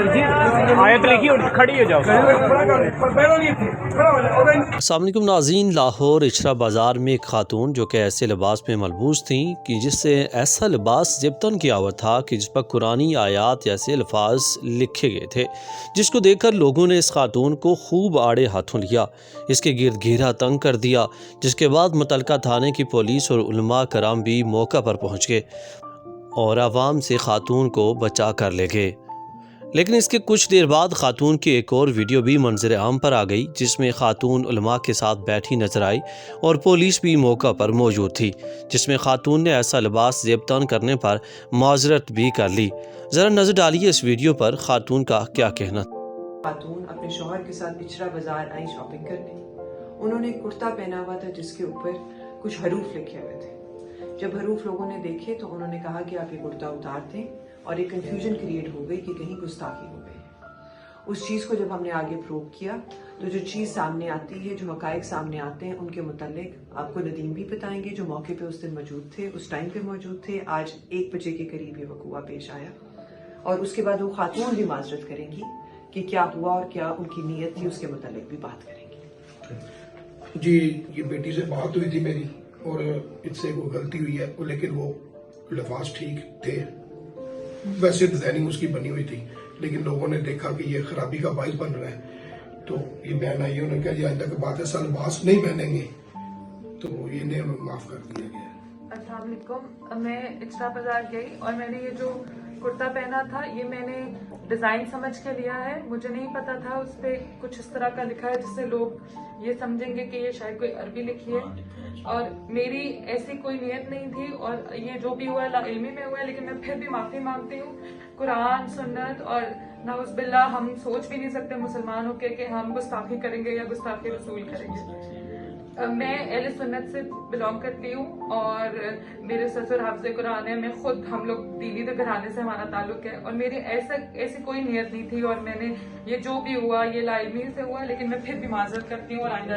آیت لکھی اور کھڑی ہو جاؤ. السلام علیکم ناظرین. لاہور اچھرا بازار میں ایک خاتون جو کہ ایسے لباس میں ملبوس تھیں کہ جس سے ایسا لباس ضبطاً کیا ہوا تھا کہ جس پر قرآنی آیات ایسے الفاظ لکھے گئے تھے، جس کو دیکھ کر لوگوں نے اس خاتون کو خوب آڑے ہاتھوں لیا، اس کے گرد گھیرا تنگ کر دیا، جس کے بعد متعلقہ تھانے کی پولیس اور علماء کرام بھی موقع پر پہنچ گئے اور عوام سے خاتون کو بچا کر لے گئے. لیکن اس کے کچھ دیر بعد خاتون کی ایک اور ویڈیو بھی منظر عام پر آ گئی، جس میں خاتون علماء کے ساتھ بیٹھی نظر آئی اور پولیس بھی موقع پر موجود تھی، جس میں خاتون نے ایسا لباس ضبطاً کرنے پر معذرت بھی کر لی. ذرا نظر ڈالیے اس ویڈیو پر خاتون کا کیا کہنا. خاتون اپنے شوہر کے ساتھ اچھرا بازار آئی شاپنگ کرنے. انہوں نے ایک کرتا پہنا ہوا تھا جس کے اوپر کچھ حروف لکھے ہوئے تھے. جب حروف لوگوں نے دیکھے تو انہوں نے کہا کہ آپ یہ کرتا اتار دیں، اور ایک کنفیوژن کریٹ ہو گئی کہ کہیں گستاخی ہو گئی. اس چیز کو جب ہم نے آگے پروو کیا تو جو چیز سامنے آتی ہے، جو حقائق سامنے آتے ہیں، ان کے متعلق آپ کو ندیم بھی بتائیں گے جو موقع پہ اس دن موجود تھے، اس ٹائم پہ موجود تھے. آج 1 بجے کے قریب یہ وقوع پیش آیا، اور اس کے بعد وہ خاتون بھی معذرت کریں گی کہ کیا ہوا اور کیا ان کی نیت تھی، اس کے متعلق بھی بات کریں گی. جی، یہ بیٹی سے بات ہوئی تھی میری اور اس سے کوئی غلطی ہوئی ہے، لیکن وہ لفاظ ٹھیک تھے. ویسے ڈیزائننگ اس کی بنی ہوئی تھی، لیکن لوگوں نے دیکھا کہ یہ خرابی کا باعث بن رہا ہے تو یہ بہن آئی. انہوں نے کہا جی آئندہ کے بعد ایسا لباس نہیں پہنیں گے، تو یہ انہیں معاف کر دیا گیا. السلام علیکم. میں اچھرا بازار گئی اور میں نے یہ جو کرتا پہنا تھا یہ میں نے ڈیزائن سمجھ کے لیا ہے. مجھے نہیں پتا تھا اس پہ کچھ اس طرح کا لکھا ہے جس سے لوگ یہ سمجھیں گے کہ یہ شاید کوئی عربی لکھی ہے، اور میری ایسی کوئی نیت نہیں تھی، اور یہ جو بھی ہوا لا علمی میں ہوا ہے. لیکن میں پھر بھی معافی مانگتی ہوں. قرآن، سنت اور نعوذ باللہ ہم سوچ بھی نہیں سکتے مسلمان ہو کے کہ ہم گستاخی کریں گے یا گستاخی رسول کریں گے. میں اہل سنت سے بلانگ کرتی ہوں اور میرے سسر حافظ قرآن ہے. میں خود، ہم لوگ دینی گھرانے سے ہمارا تعلق ہے، اور میری ایسی کوئی نیت نہیں تھی، اور میں نے یہ جو بھی ہوا یہ لا علمی سے ہوا. لیکن میں پھر بھی معذرت کرتی ہوں اور آئندہ